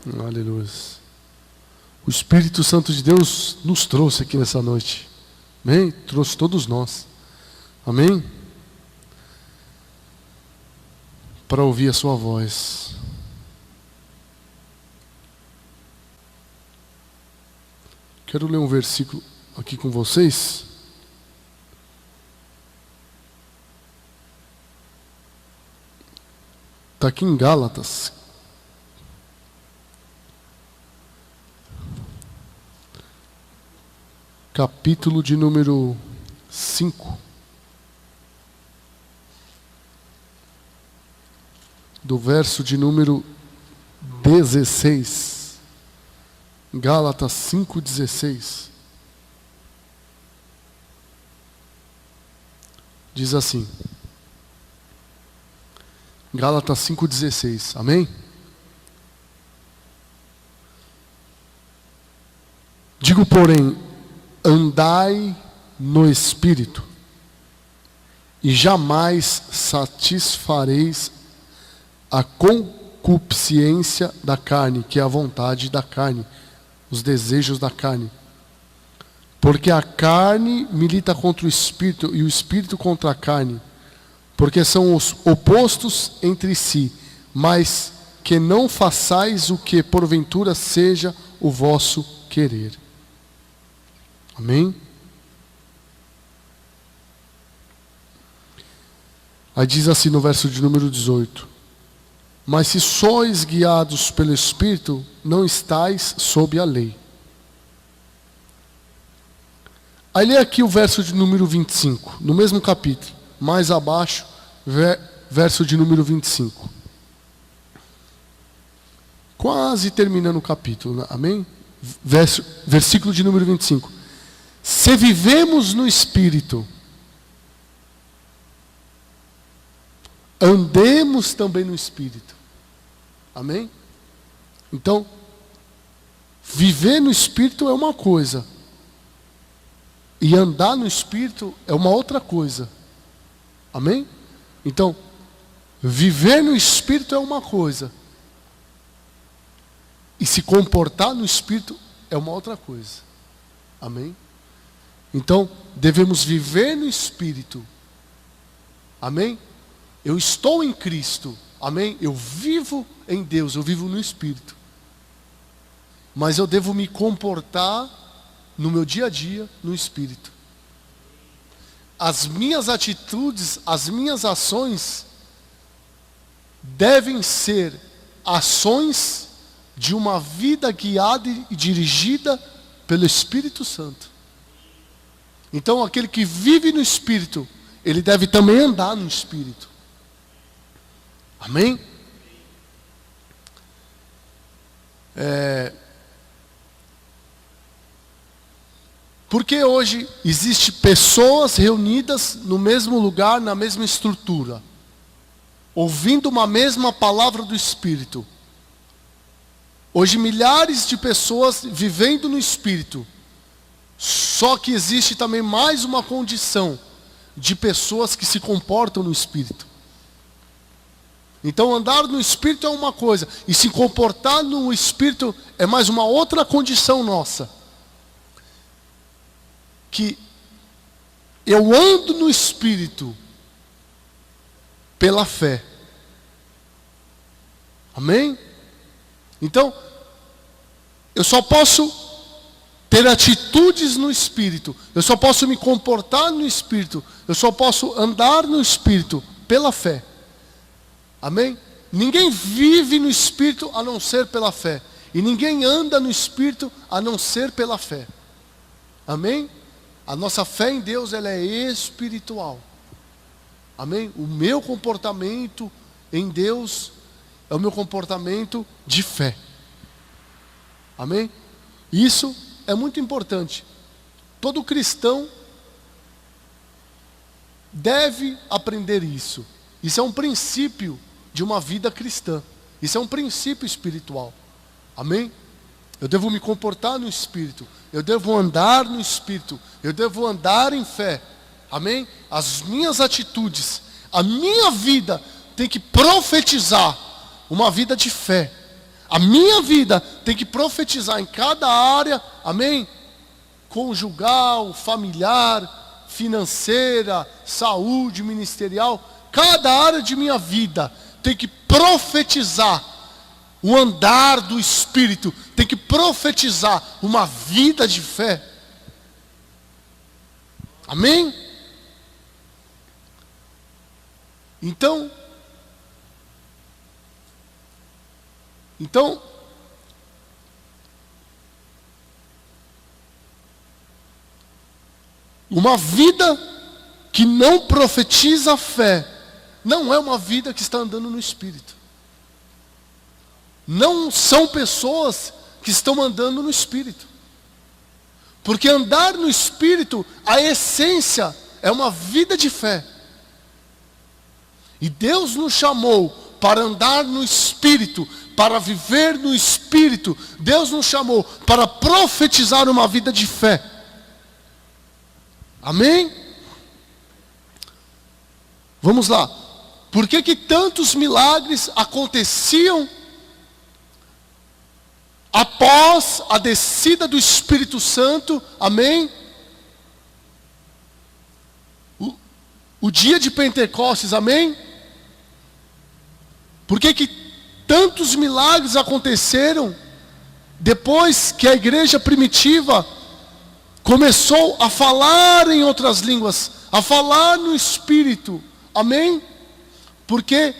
Aleluia. O Espírito Santo de Deus nos trouxe aqui nessa noite. Amém? Trouxe todos nós. Amém? Para ouvir a sua voz. Quero ler um versículo aqui com vocês. Está aqui em Gálatas. Capítulo de número 5. Do verso de número 16. Gálatas 5,16. Diz assim. Gálatas 5,16. Amém? Digo, porém, andai no Espírito, e jamais satisfareis a concupiscência da carne, que é a vontade da carne, os desejos da carne. Porque a carne milita contra o Espírito, e o Espírito contra a carne, porque são os opostos entre si, mas que não façais o que porventura seja o vosso querer. Amém? Aí diz assim no verso de número 18: mas se sois guiados pelo Espírito, não estáis sob a lei. Aí lê aqui o verso de número 25, no mesmo capítulo, mais abaixo, verso de número 25. Quase terminando o capítulo, amém? Versículo de número 25. Se vivemos no Espírito, andemos também no Espírito. Amém? Então, viver no Espírito é uma coisa, e andar no Espírito é uma outra coisa. Amém? Então, viver no Espírito é uma coisa, e se comportar no Espírito é uma outra coisa. Amém? Então, devemos viver no Espírito. Amém? Eu estou em Cristo. Amém? Eu vivo em Deus, eu vivo no Espírito. Mas eu devo me comportar no meu dia a dia no Espírito. As minhas atitudes, as minhas ações devem ser ações de uma vida guiada e dirigida pelo Espírito Santo. Então, aquele que vive no Espírito, ele deve também andar no Espírito. Amém? Porque hoje existem pessoas reunidas no mesmo lugar, na mesma estrutura, ouvindo uma mesma palavra do Espírito. Hoje milhares de pessoas vivendo no Espírito. Só que existe também mais uma condição de pessoas que se comportam no Espírito. Então andar no Espírito é uma coisa, e se comportar no Espírito é mais uma outra condição nossa. Que eu ando no Espírito pela fé. Amém? Então, eu só posso ter atitudes no Espírito, eu só posso me comportar no Espírito, eu só posso andar no Espírito pela fé. Amém? Ninguém vive no Espírito a não ser pela fé, e ninguém anda no Espírito a não ser pela fé. Amém? A nossa fé em Deus, ela é espiritual. Amém? O meu comportamento em Deus é o meu comportamento de fé. Amém? Isso é muito importante. Todo cristão deve aprender isso. Isso é um princípio de uma vida cristã. Isso é um princípio espiritual. Amém? Eu devo me comportar no Espírito. Eu devo andar no Espírito. Eu devo andar em fé. Amém? As minhas atitudes, a minha vida tem que profetizar uma vida de fé. A minha vida tem que profetizar em cada área, amém? Conjugal, familiar, financeira, saúde, ministerial. Cada área de minha vida tem que profetizar o andar do Espírito. Tem que profetizar uma vida de fé. Amém? Então, uma vida que não profetiza a fé, não é uma vida que está andando no Espírito. Não são pessoas que estão andando no Espírito. Porque andar no Espírito, a essência é uma vida de fé. E Deus nos chamou para andar no Espírito, para viver no Espírito. Deus nos chamou para profetizar uma vida de fé. Amém? Vamos lá. Por que tantos milagres aconteciam após a descida do Espírito Santo? Amém? O dia de Pentecostes, amém? Por que tantos milagres aconteceram depois que a igreja primitiva começou a falar em outras línguas, a falar no Espírito? Amém? Porque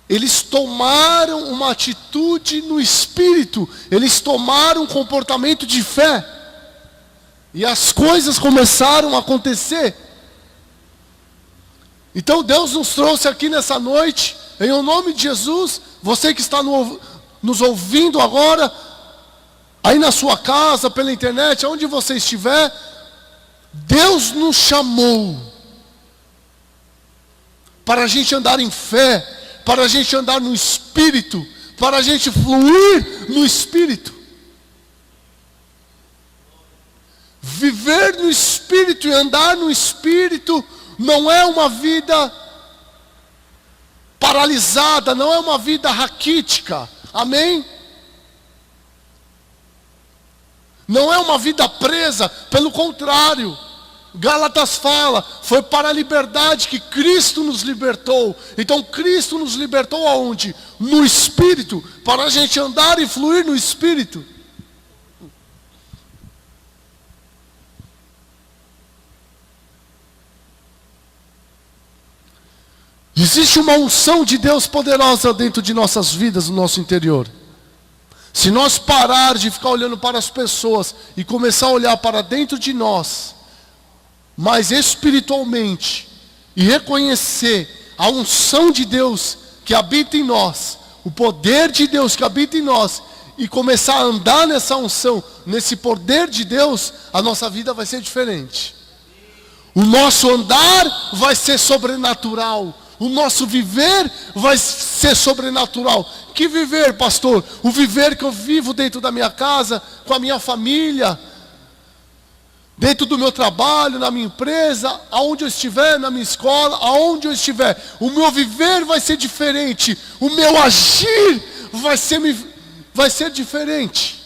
eles tomaram uma atitude no Espírito, eles tomaram um comportamento de fé, e as coisas começaram a acontecer. Então Deus nos trouxe aqui nessa noite, em o nome de Jesus. Você que está nos ouvindo agora, aí na sua casa, pela internet, aonde você estiver, Deus nos chamou para a gente andar em fé, para a gente andar no Espírito, para a gente fluir no Espírito. Viver no Espírito e andar no Espírito não é uma vida paralisada, não é uma vida raquítica, amém? Não é uma vida presa, pelo contrário. Gálatas fala, foi para a liberdade que Cristo nos libertou. Então Cristo nos libertou aonde? No Espírito, para a gente andar e fluir no Espírito. Existe uma unção de Deus poderosa dentro de nossas vidas, no nosso interior. Se nós parar de ficar olhando para as pessoas e começar a olhar para dentro de nós, mas espiritualmente, e reconhecer a unção de Deus que habita em nós, o poder de Deus que habita em nós, e começar a andar nessa unção, nesse poder de Deus, a nossa vida vai ser diferente. O nosso andar vai ser sobrenatural. O nosso viver vai ser sobrenatural. Que viver, pastor? O viver que eu vivo dentro da minha casa, com a minha família, dentro do meu trabalho, na minha empresa, aonde eu estiver, na minha escola, aonde eu estiver. O meu viver vai ser diferente. O meu agir vai ser diferente.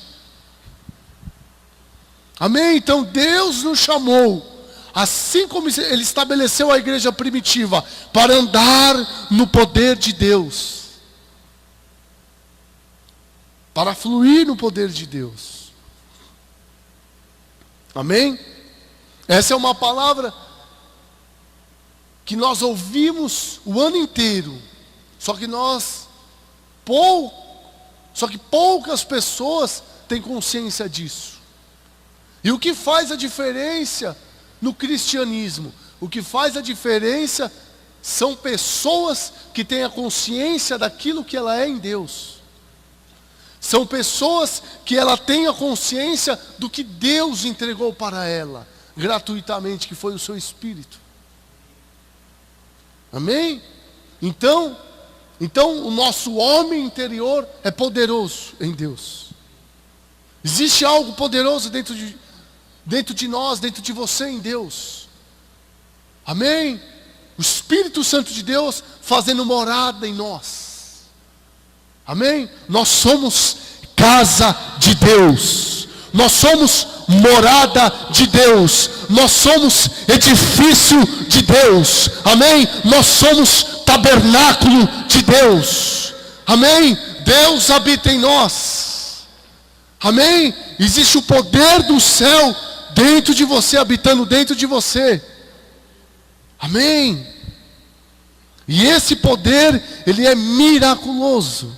Amém? Então Deus nos chamou, assim como Ele estabeleceu a igreja primitiva, para andar no poder de Deus, para fluir no poder de Deus. Amém? Essa é uma palavra que nós ouvimos o ano inteiro, só que poucas pessoas têm consciência disso. E o que faz a diferença no cristianismo? O que faz a diferença são pessoas que têm a consciência daquilo que ela é em Deus. São pessoas que ela tem a consciência do que Deus entregou para ela, gratuitamente, que foi o seu Espírito. Amém? Então o nosso homem interior é poderoso em Deus. Existe algo poderoso dentro de nós, dentro de você em Deus. Amém? O Espírito Santo de Deus fazendo morada em nós. Amém? Nós somos casa de Deus. Nós somos morada de Deus. Nós somos edifício de Deus. Amém? Nós somos tabernáculo de Deus. Amém? Deus habita em nós. Amém? Existe o poder do céu dentro de você, habitando dentro de você. Amém? E esse poder, ele é miraculoso.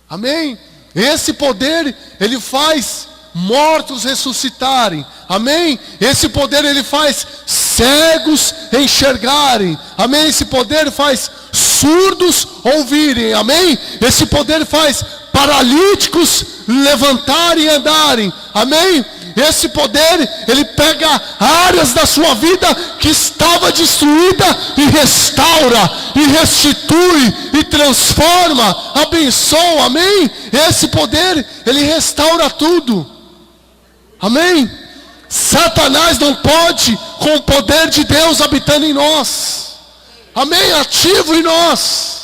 Amém? Esse poder, ele faz mortos ressuscitarem. Amém? Esse poder, ele faz cegos enxergarem. Amém? Esse poder faz surdos ouvirem. Amém? Esse poder faz paralíticos levantarem e andarem. Amém? Esse poder, ele pega áreas da sua vida que estava destruída e restaura, e restitui, e transforma, abençoa, amém? Esse poder, ele restaura tudo, amém? Satanás não pode com o poder de Deus habitando em nós, amém? Ativo em nós.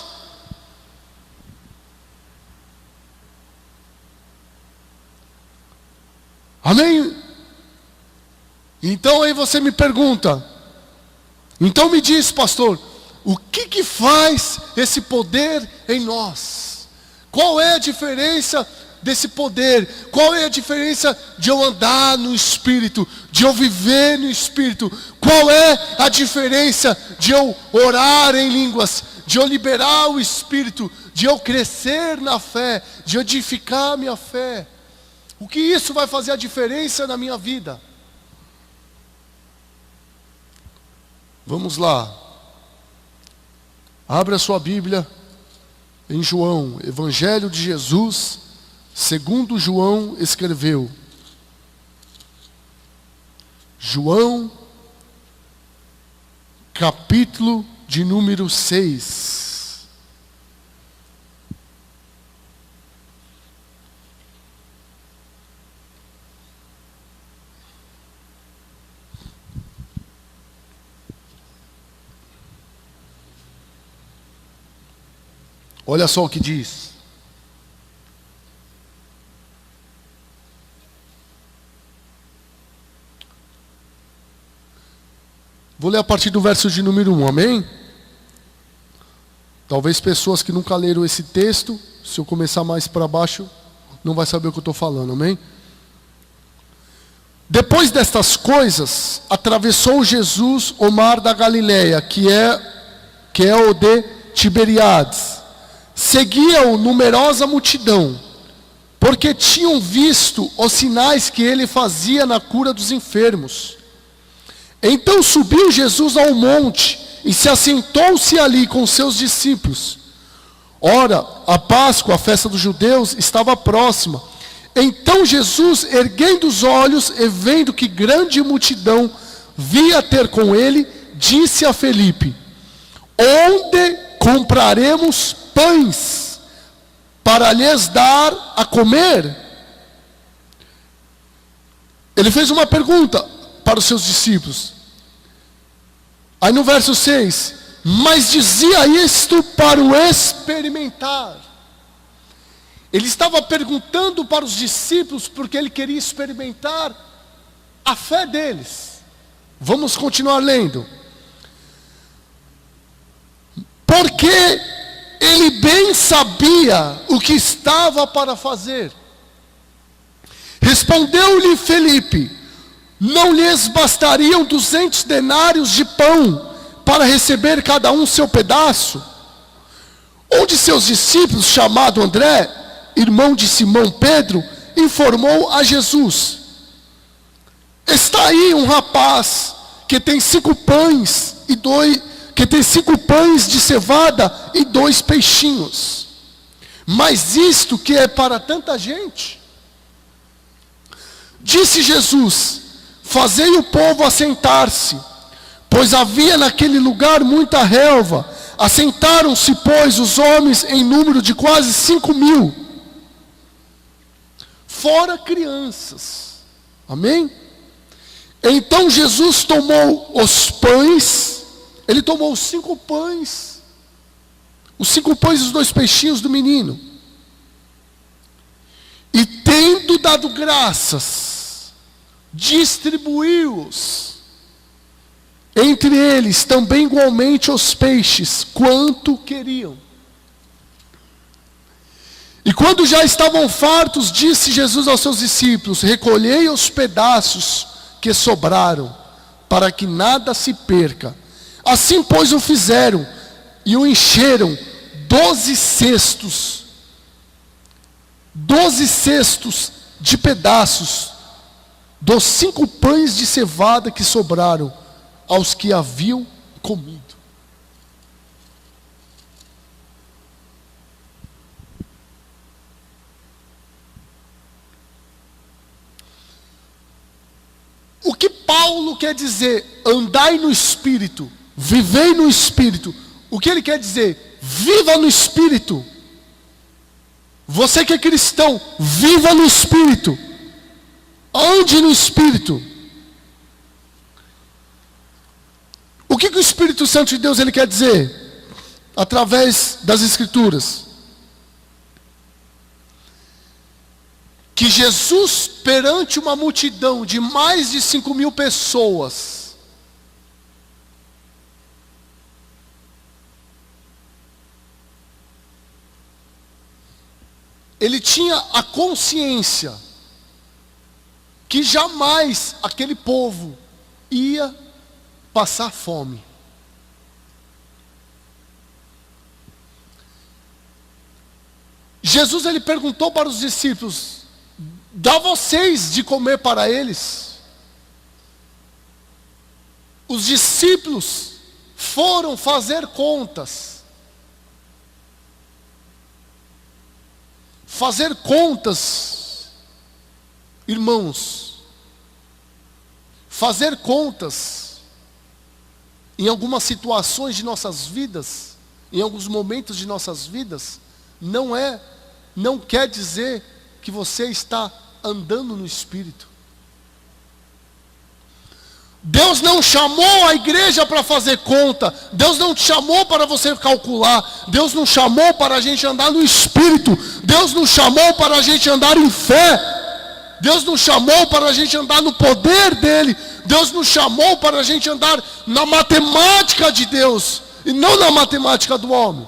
Amém? Então aí você me pergunta, então me diz, pastor, o que faz esse poder em nós? Qual é a diferença desse poder? Qual é a diferença de eu andar no Espírito, de eu viver no Espírito? Qual é a diferença de eu orar em línguas, de eu liberar o Espírito, de eu crescer na fé, de edificar a minha fé? O que isso vai fazer a diferença na minha vida? Vamos lá. Abra a sua Bíblia em João, Evangelho de Jesus, segundo João escreveu. João, capítulo de número 6. Olha só o que diz. Vou ler a partir do verso de número 1, amém? Talvez pessoas que nunca leram esse texto, se eu começar mais para baixo, não vai saber o que eu estou falando, amém? Depois destas coisas, atravessou Jesus o mar da Galileia, que é o de Tiberíades. Seguia-o numerosa multidão, porque tinham visto os sinais que ele fazia na cura dos enfermos. Então subiu Jesus ao monte e se assentou-se ali com seus discípulos. Ora, a Páscoa, a festa dos judeus, estava próxima. Então Jesus, erguendo os olhos e vendo que grande multidão via ter com ele, disse a Felipe: onde compraremos pães para lhes dar a comer? Ele fez uma pergunta para os seus discípulos. Aí no verso 6, mas dizia isto para o experimentar. Ele estava perguntando para os discípulos porque ele queria experimentar a fé deles. Vamos continuar lendo. Porque ele bem sabia o que estava para fazer. Respondeu-lhe Felipe: não lhes bastariam 200 denários de pão para receber cada um seu pedaço? Um de seus discípulos, chamado André, irmão de Simão Pedro, informou a Jesus: está aí um rapaz que tem 5 pães de cevada e 2 peixinhos. Mas isto que é para tanta gente? Disse Jesus: fazei o povo assentar-se, pois havia naquele lugar muita relva. Assentaram-se, pois, os homens em número de quase 5.000, fora crianças. Amém? Então Jesus tomou os pães, ele tomou os 5 pães, os 2 peixinhos do menino, dado graças, distribuiu-os entre eles também igualmente os peixes, quanto queriam. E quando já estavam fartos, disse Jesus aos seus discípulos: recolhei os pedaços que sobraram, para que nada se perca. Assim, pois, o fizeram, e o encheram 12 cestos. 12 cestos de pedaços dos 5 pães de cevada que sobraram aos que haviam comido. O que Paulo quer dizer, andai no Espírito, vivei no Espírito, o que ele quer dizer? Viva no Espírito. Você que é cristão, viva no Espírito, ande no Espírito. O que o Espírito Santo de Deus ele quer dizer? Através das Escrituras. Que Jesus, perante uma multidão de mais de 5.000 pessoas, ele tinha a consciência que jamais aquele povo ia passar fome. Jesus ele perguntou para os discípulos: dá vocês de comer para eles? Os discípulos foram fazer contas. Fazer contas, irmãos, fazer contas em algumas situações de nossas vidas, em alguns momentos de nossas vidas, não quer dizer que você está andando no Espírito. Deus não chamou a igreja para fazer conta. Deus não te chamou para você calcular. Deus não chamou para a gente andar no Espírito. Deus não chamou para a gente andar em fé. Deus não chamou para a gente andar no poder dEle. Deus nos chamou para a gente andar na matemática de Deus e não na matemática do homem.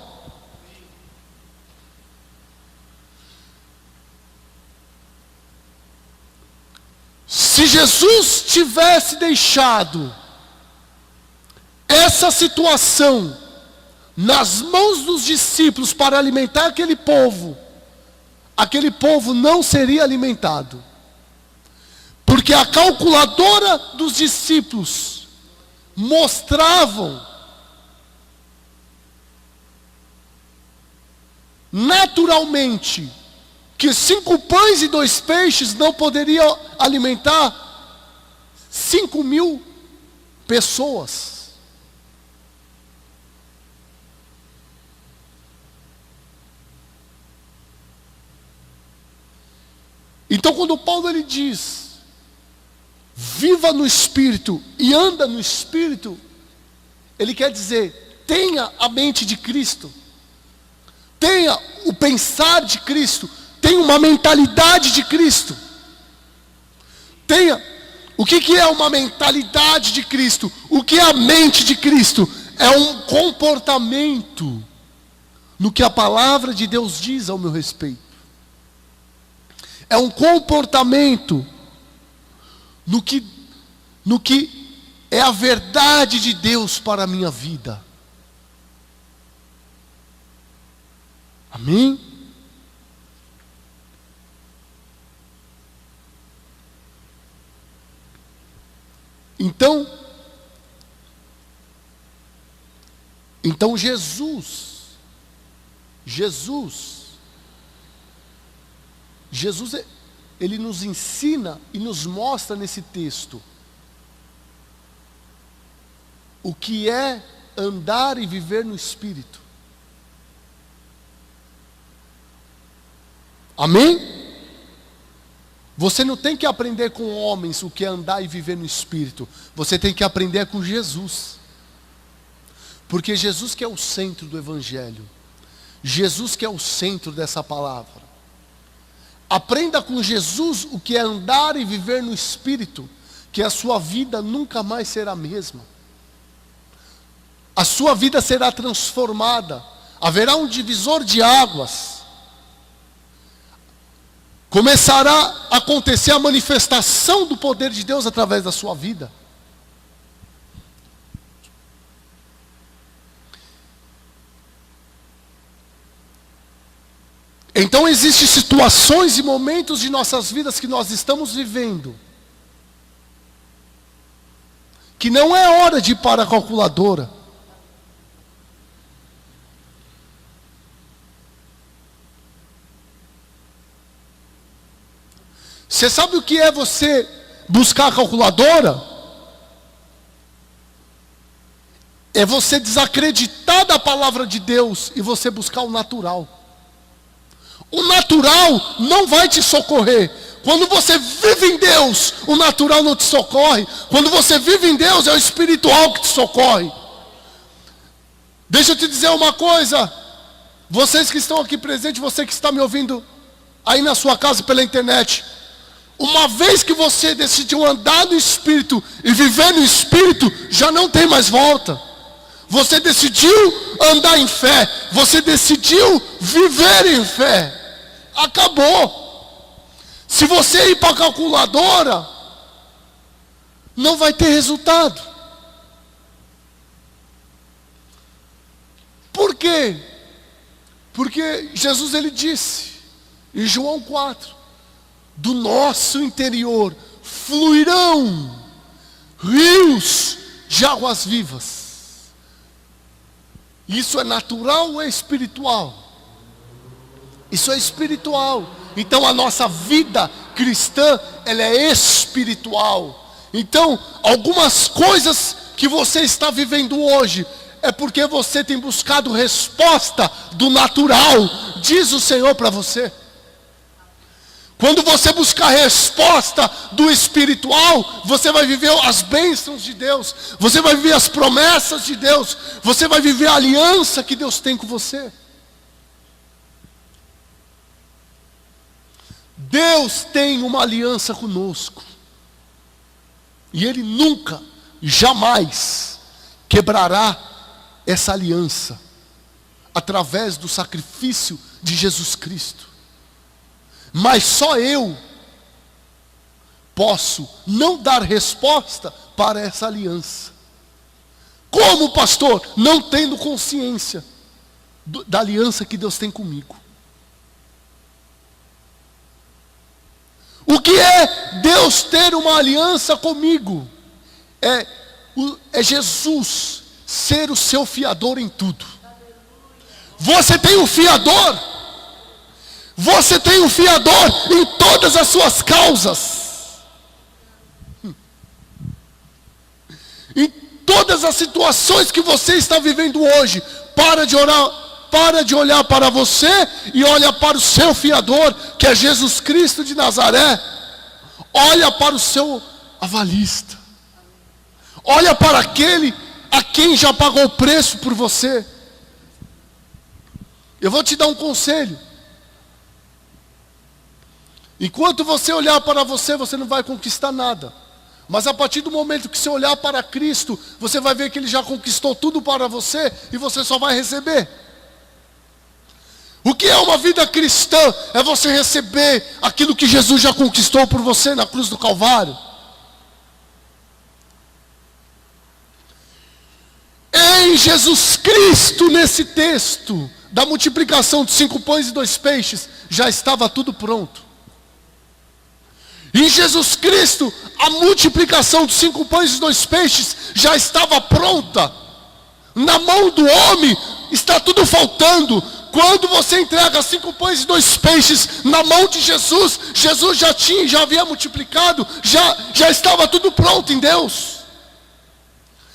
Se Jesus tivesse deixado essa situação nas mãos dos discípulos para alimentar aquele povo não seria alimentado. Porque a calculadora dos discípulos mostravam naturalmente que 5 pães e 2 peixes não poderiam alimentar 5.000 pessoas. Então quando Paulo ele diz: viva no Espírito e anda no Espírito, ele quer dizer, tenha a mente de Cristo, tenha o pensar de Cristo, tenha uma mentalidade de Cristo. O que é uma mentalidade de Cristo? O que é a mente de Cristo? É um comportamento no que a palavra de Deus diz ao meu respeito. É um comportamento no que é a verdade de Deus para a minha vida. Amém? Então Jesus, ele nos ensina e nos mostra nesse texto o que é andar e viver no Espírito. Amém? Você não tem que aprender com homens o que é andar e viver no Espírito. Você tem que aprender com Jesus. Porque Jesus que é o centro do Evangelho. Jesus que é o centro dessa palavra. Aprenda com Jesus o que é andar e viver no Espírito, que a sua vida nunca mais será a mesma. A sua vida será transformada. Haverá um divisor de águas. Começará a acontecer a manifestação do poder de Deus através da sua vida. Então existem situações e momentos de nossas vidas que nós estamos vivendo, que não é hora de ir para a calculadora. Você sabe o que é você buscar a calculadora? É você desacreditar da palavra de Deus e você buscar o natural. O natural não vai te socorrer. Quando você vive em Deus, o natural não te socorre. Quando você vive em Deus, é o espiritual que te socorre. Deixa eu te dizer uma coisa. Vocês que estão aqui presentes, você que está me ouvindo aí na sua casa pela internet. Uma vez que você decidiu andar no Espírito e viver no Espírito, já não tem mais volta. Você decidiu andar em fé. Você decidiu viver em fé. Acabou. Se você ir para a calculadora, não vai ter resultado. Por quê? Porque Jesus ele disse em João 4, do nosso interior fluirão rios de águas vivas. Isso é natural ou é espiritual? Isso é espiritual. Então a nossa vida cristã, ela é espiritual. Então, algumas coisas que você está vivendo hoje, é porque você tem buscado resposta do natural, diz o Senhor para você. Quando você buscar resposta do espiritual, você vai viver as bênçãos de Deus, você vai viver as promessas de Deus, você vai viver a aliança que Deus tem com você. Deus tem uma aliança conosco. E Ele nunca, jamais quebrará essa aliança através do sacrifício de Jesus Cristo. Mas só eu posso não dar resposta para essa aliança. Como, pastor? Não tendo consciência da aliança que Deus tem comigo. O que é Deus ter uma aliança comigo? É Jesus ser o seu fiador em tudo. Você tem um fiador. Você tem um fiador em todas as suas causas. Em todas as situações que você está vivendo hoje. Para de orar. Para de olhar para você e olha para o seu fiador, que é Jesus Cristo de Nazaré. Olha para o seu avalista. Olha para aquele a quem já pagou o preço por você. Eu vou te dar um conselho. Enquanto você olhar para você, você não vai conquistar nada. Mas a partir do momento que você olhar para Cristo, você vai ver que Ele já conquistou tudo para você e você só vai receber. O que é uma vida cristã? É você receber aquilo que Jesus já conquistou por você na cruz do Calvário. Em Jesus Cristo, nesse texto da multiplicação de 5 pães e 2 peixes, já estava tudo pronto. Em Jesus Cristo, a multiplicação de 5 pães e 2 peixes já estava pronta. Na mão do homem está tudo faltando. Quando você entrega 5 pães e 2 peixes na mão de Jesus, Jesus já havia multiplicado, já estava tudo pronto em Deus.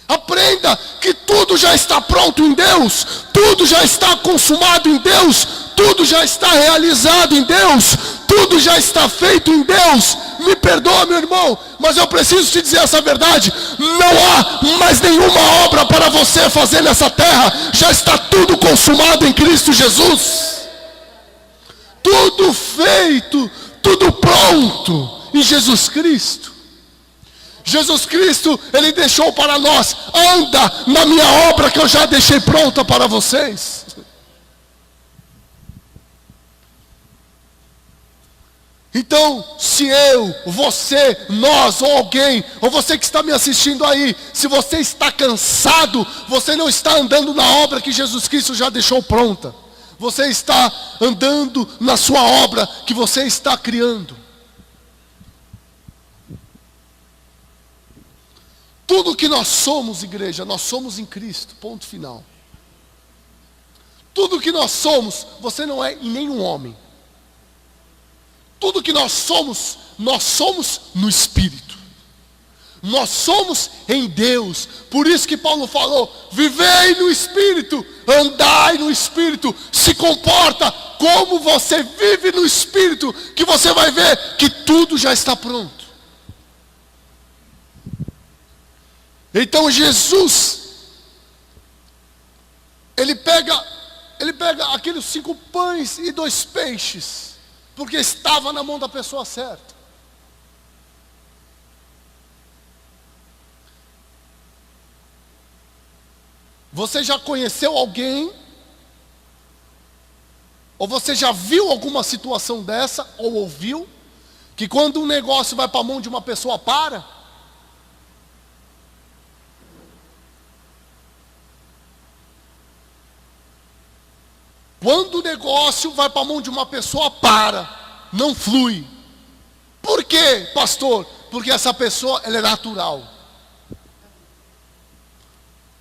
Aprenda que tudo já está pronto em Deus, tudo já está consumado em Deus, tudo já está realizado em Deus, tudo já está feito em Deus. Me perdoa, meu irmão, mas eu preciso te dizer essa verdade. Não há mais nenhuma obra para você fazer nessa terra. Já está tudo consumado em Cristo Jesus. Tudo feito, tudo pronto em Jesus Cristo. Jesus Cristo, Ele deixou para nós: anda na minha obra que eu já deixei pronta para vocês. Então, se eu, você, nós ou alguém, ou você que está me assistindo aí, se você está cansado, você não está andando na obra que Jesus Cristo já deixou pronta. Você está andando na sua obra que você está criando. Tudo que nós somos, igreja, nós somos em Cristo, ponto final. Tudo que nós somos, você não é em nenhum homem. Tudo que nós somos no Espírito. Nós somos em Deus. Por isso que Paulo falou: vivei no Espírito, andai no Espírito, se comporta como você vive no Espírito, que você vai ver que tudo já está pronto. Então Jesus, ele pega aqueles 5 pães e 2 peixes, porque estava na mão da pessoa certa. Você já conheceu alguém, ou você já viu alguma situação dessa, ou ouviu, que quando um negócio vai para a mão de uma pessoa, para? Quando o negócio vai para a mão de uma pessoa, para, não flui. Por quê, pastor? Porque essa pessoa, ela é natural.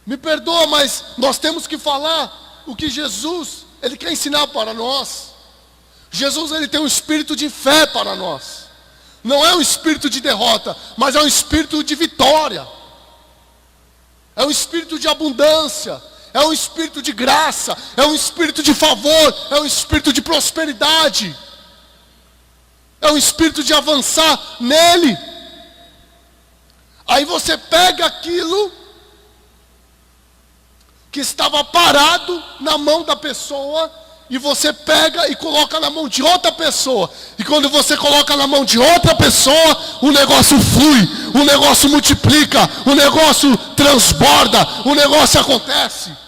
Me perdoa, mas nós temos que falar o que Jesus, Ele quer ensinar para nós. Jesus, Ele tem um espírito de fé para nós. Não é um espírito de derrota, mas é um espírito de vitória. É um espírito de abundância. É um espírito de graça, é um espírito de favor, é um espírito de prosperidade, é um espírito de avançar nele. Aí você pega aquilo que estava parado na mão da pessoa, e você pega e coloca na mão de outra pessoa. E quando você coloca na mão de outra pessoa, o negócio flui, o negócio multiplica, o negócio transborda, o negócio acontece.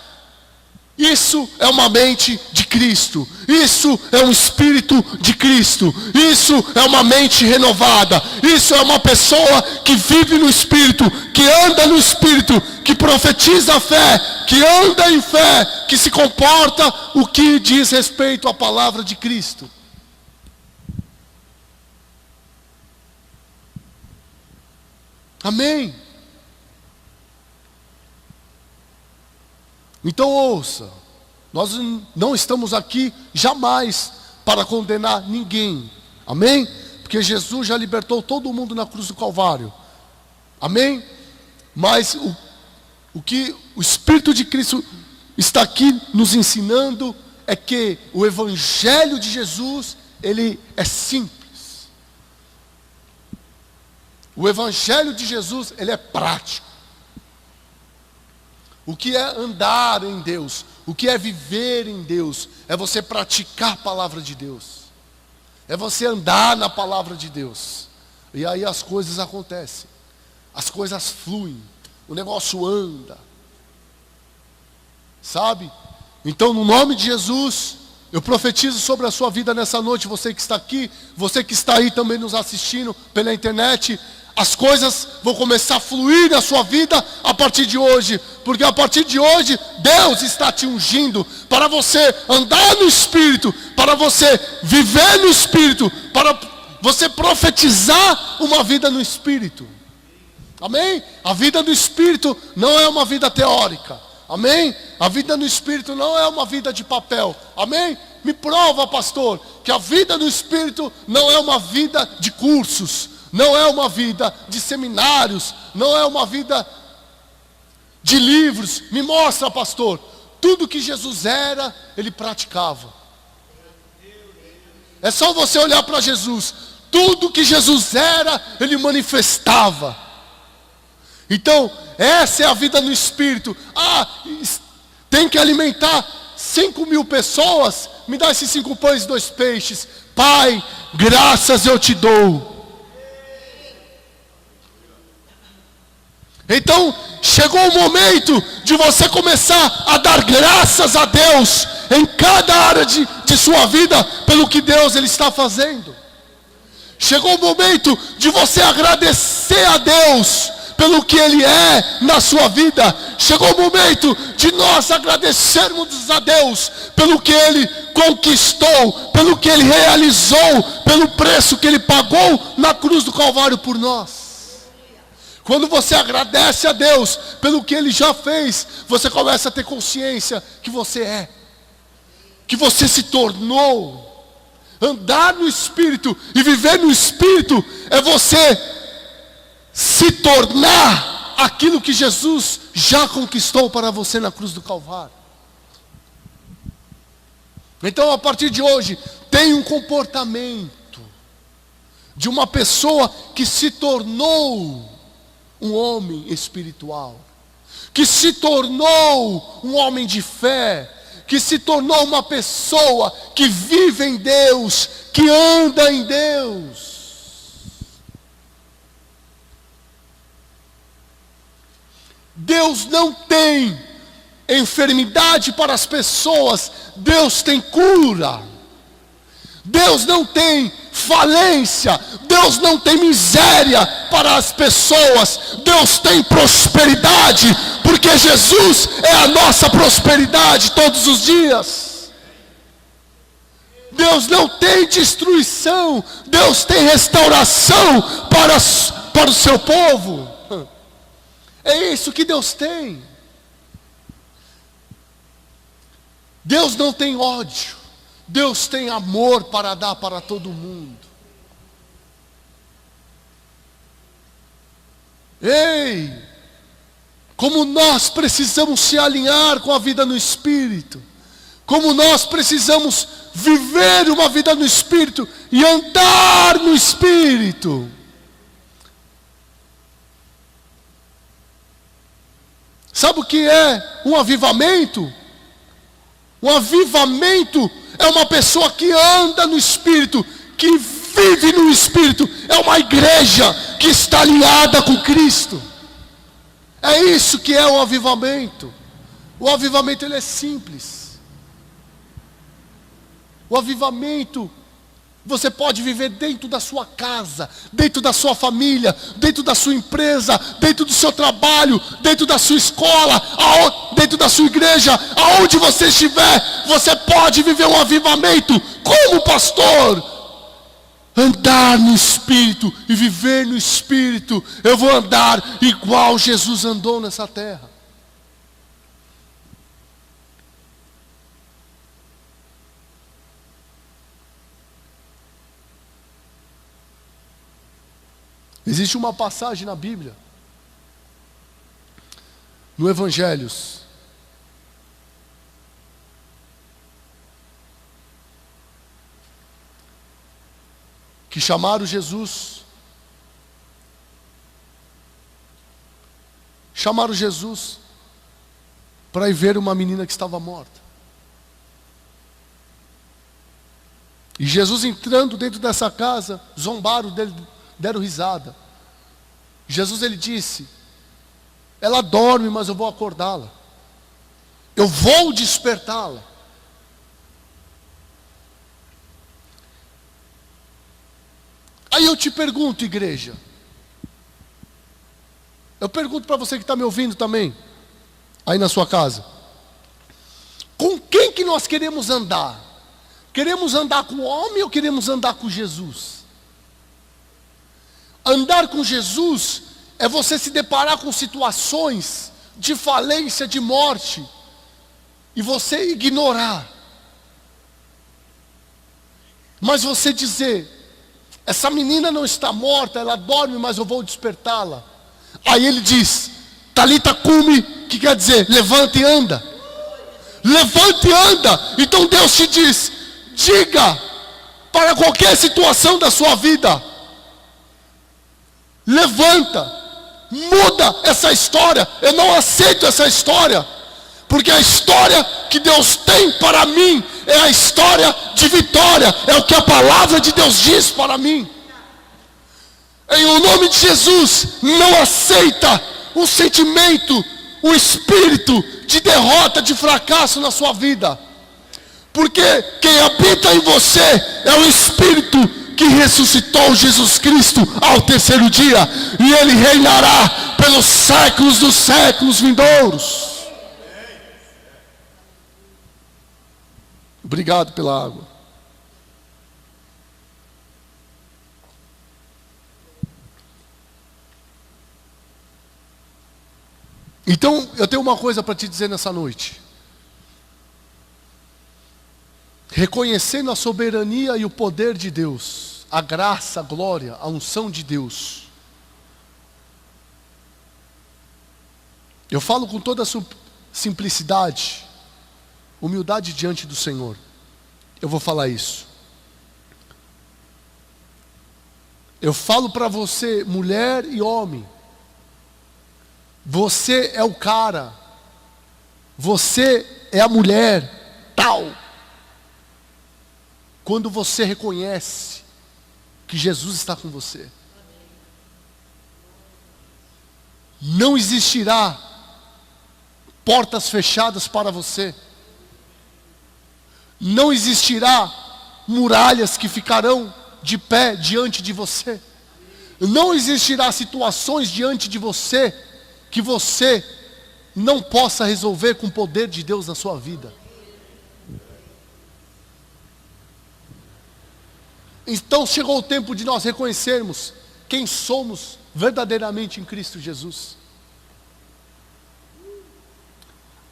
Isso é uma mente de Cristo. Isso é um espírito de Cristo. Isso é uma mente renovada. Isso é uma pessoa que vive no Espírito, que anda no Espírito, que profetiza a fé, que anda em fé, que se comporta o que diz respeito à palavra de Cristo. Amém? Então ouça, nós não estamos aqui jamais para condenar ninguém, amém? Porque Jesus já libertou todo mundo na cruz do Calvário, amém? Mas o que o Espírito de Cristo está aqui nos ensinando é que o Evangelho de Jesus, ele é simples. O Evangelho de Jesus, ele é prático. O que é andar em Deus? O que é viver em Deus? É você praticar a palavra de Deus. É você andar na palavra de Deus. E aí as coisas acontecem. As coisas fluem. O negócio anda. Sabe? Então, no nome de Jesus, eu profetizo sobre a sua vida nessa noite. Você que está aqui, você que está aí também nos assistindo pela internet. As coisas vão começar a fluir na sua vida a partir de hoje. Porque a partir de hoje, Deus está te ungindo para você andar no Espírito, para você viver no Espírito, para você profetizar uma vida no Espírito. Amém? A vida do Espírito não é uma vida teórica. Amém? A vida no Espírito não é uma vida de papel. Amém? Me prova, pastor, que a vida no Espírito não é uma vida de cursos. Não é uma vida de seminários, não é uma vida de livros. Me mostra, pastor. Tudo que Jesus era, ele praticava. É só você olhar para Jesus. Tudo que Jesus era, ele manifestava. Então, essa é a vida no Espírito. Tem que alimentar 5.000 pessoas. Me dá esses 5 pães e 2 peixes. Pai, graças eu te dou. Então, chegou o momento de você começar a dar graças a Deus em cada área de sua vida, pelo que Deus Ele está fazendo. Chegou o momento de você agradecer a Deus pelo que Ele é na sua vida. Chegou o momento de nós agradecermos a Deus pelo que Ele conquistou, pelo que Ele realizou, pelo preço que Ele pagou na cruz do Calvário por nós. Quando você agradece a Deus pelo que Ele já fez, você começa a ter consciência que você é, que você se tornou. Andar no Espírito e viver no Espírito é você se tornar aquilo que Jesus já conquistou para você na cruz do Calvário. Então, a partir de hoje, tenha um comportamento de uma pessoa que se tornou um homem espiritual, que se tornou um homem de fé, que se tornou uma pessoa que vive em Deus, que anda em Deus. Deus não tem enfermidade para as pessoas, Deus tem cura. Deus não tem falência, Deus não tem miséria para as pessoas, Deus tem prosperidade, porque Jesus é a nossa prosperidade todos os dias. Deus não tem destruição, Deus tem restauração para o seu povo. É isso que Deus tem. Deus não tem ódio, Deus tem amor para dar para todo mundo. Ei, como nós precisamos se alinhar com a vida no Espírito, como nós precisamos viver uma vida no Espírito e andar no Espírito. Sabe o que é um avivamento? Um avivamento é uma pessoa que anda no Espírito, que vive no Espírito. É uma igreja que está alinhada com Cristo. É isso que é o avivamento. O avivamento, ele é simples. O avivamento, você pode viver dentro da sua casa, dentro da sua família, dentro da sua empresa, dentro do seu trabalho, dentro da sua escola, dentro da sua igreja, aonde você estiver, você pode viver um avivamento. Como pastor? Andar no Espírito e viver no Espírito. Eu vou andar igual Jesus andou nessa terra. Existe uma passagem na Bíblia, no Evangelhos, que chamaram Jesus para ir ver uma menina que estava morta. E Jesus entrando dentro dessa casa, zombaram dele, deram risada. Jesus, ele disse: ela dorme, mas eu vou acordá-la, eu vou despertá-la. Aí eu te pergunto, igreja, eu pergunto para você que está me ouvindo também, aí na sua casa, com quem que nós queremos andar? Queremos andar com o homem ou queremos andar com Jesus? Andar com Jesus é você se deparar com situações de falência, de morte, e você ignorar. Mas você dizer: essa menina não está morta, ela dorme, mas eu vou despertá-la. Aí ele diz: Talita cumi, que quer dizer, levanta e anda. Levanta e anda. Então Deus te diz: diga para qualquer situação da sua vida: levanta, muda essa história. Eu não aceito essa história. Porque a história que Deus tem para mim é a história de vitória. É o que a palavra de Deus diz para mim. Em o nome de Jesus, não aceita o sentimento, o espírito de derrota, de fracasso na sua vida. Porque quem habita em você é o Espírito que ressuscitou Jesus Cristo ao terceiro dia. E Ele reinará pelos séculos dos séculos vindouros. Obrigado pela água. Então, eu tenho uma coisa para te dizer nessa noite. Reconhecendo a soberania e o poder de Deus, a graça, a glória, a unção de Deus. Eu falo com toda a simplicidade, humildade diante do Senhor. Eu vou falar isso. Eu falo para você, mulher e homem. Você é o cara. Você é a mulher. Tal. Quando você reconhece que Jesus está com você. Não existirá portas fechadas para você. Não existirá muralhas que ficarão de pé diante de você. Não existirá situações diante de você que você não possa resolver com o poder de Deus na sua vida. Então chegou o tempo de nós reconhecermos quem somos verdadeiramente em Cristo Jesus.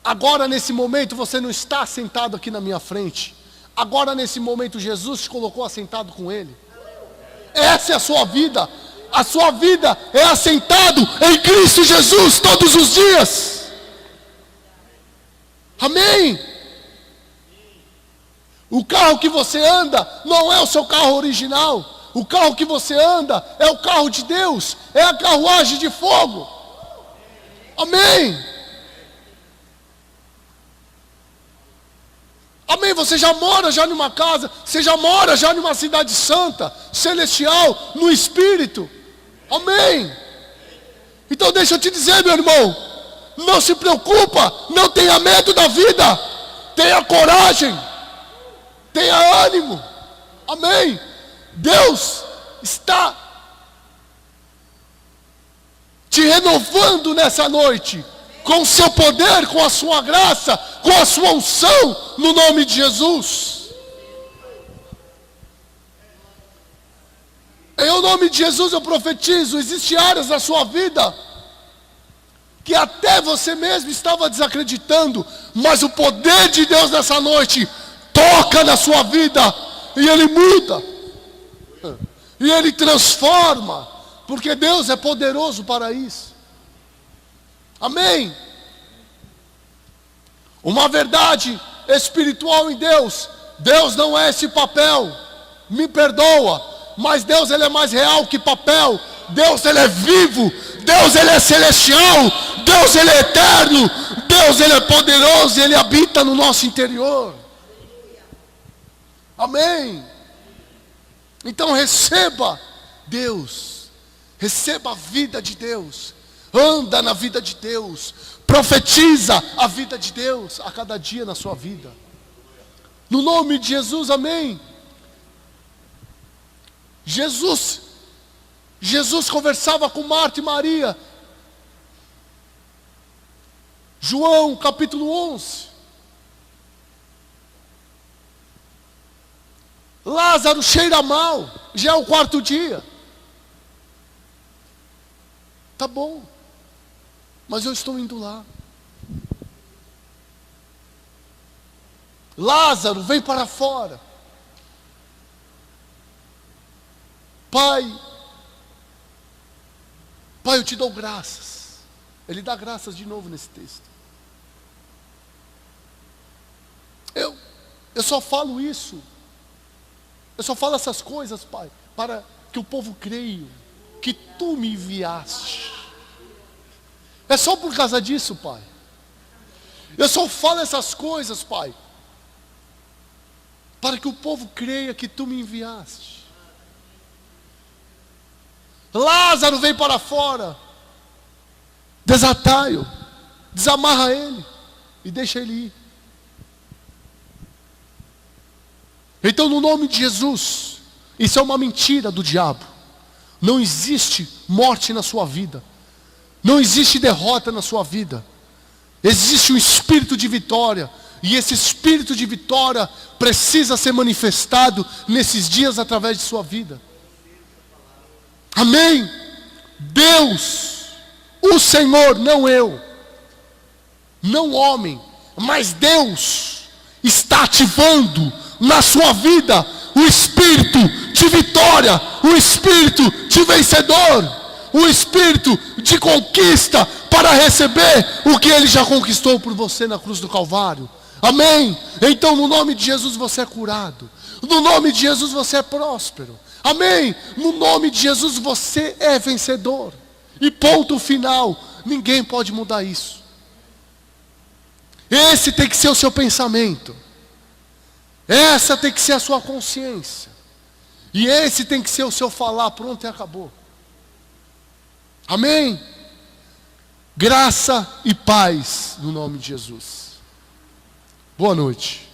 Agora nesse momento você não está sentado aqui na minha frente. Agora nesse momento Jesus te colocou assentado com Ele. Essa é a sua vida. A sua vida é assentado em Cristo Jesus todos os dias. Amém? O carro que você anda não é o seu carro original. O carro que você anda é o carro de Deus. É a carruagem de fogo. Amém? Amém? Você já mora já numa casa. Você já mora já numa cidade santa, celestial, no Espírito. Amém? Então deixa eu te dizer, meu irmão. Não se preocupa. Não tenha medo da vida. Tenha coragem. Tenha ânimo. Amém? Deus está te renovando nessa noite. Com o seu poder, com a sua graça, com a sua unção, no nome de Jesus. Em o nome de Jesus eu profetizo, existem áreas da sua vida que até você mesmo estava desacreditando, mas o poder de Deus nessa noite toca na sua vida, e Ele muda, e Ele transforma, porque Deus é poderoso para isso. Amém? Uma verdade espiritual em Deus. Deus não é esse papel, me perdoa, mas Deus Ele é mais real que papel. Deus Ele é vivo, Deus Ele é celestial, Deus Ele é eterno, Deus Ele é poderoso e Ele habita no nosso interior. Amém? Então receba Deus, receba a vida de Deus, anda na vida de Deus, profetiza a vida de Deus a cada dia na sua vida. No nome de Jesus, amém? Jesus conversava com Marta e Maria. João capítulo 11. Lázaro cheira mal, já é o quarto dia. Tá bom, mas eu estou indo lá. Lázaro, vem para fora. Pai, eu te dou graças. Ele dá graças de novo nesse texto. Eu só falo isso. Eu só falo essas coisas, Pai, para que o povo creia que Tu me enviaste. É só por causa disso, Pai. Eu só falo essas coisas, Pai, para que o povo creia que Tu me enviaste. Lázaro vem para fora. Desatai-o, desamarra ele e deixa ele ir. Então, no nome de Jesus, isso é uma mentira do diabo. Não existe morte na sua vida. Não existe derrota na sua vida. Existe um espírito de vitória. E esse espírito de vitória precisa ser manifestado nesses dias através de sua vida. Amém? Deus, o Senhor, não eu, não homem, mas Deus está ativando na sua vida o espírito de vitória, o espírito de vencedor, o espírito de conquista para receber o que Ele já conquistou por você na cruz do Calvário. Amém? Então, no nome de Jesus você é curado. No nome de Jesus você é próspero. Amém? No nome de Jesus você é vencedor. E ponto final. Ninguém pode mudar isso. Esse tem que ser o seu pensamento. Essa tem que ser a sua consciência. E esse tem que ser o seu falar. Pronto, e acabou. Amém? Graça e paz no nome de Jesus. Boa noite.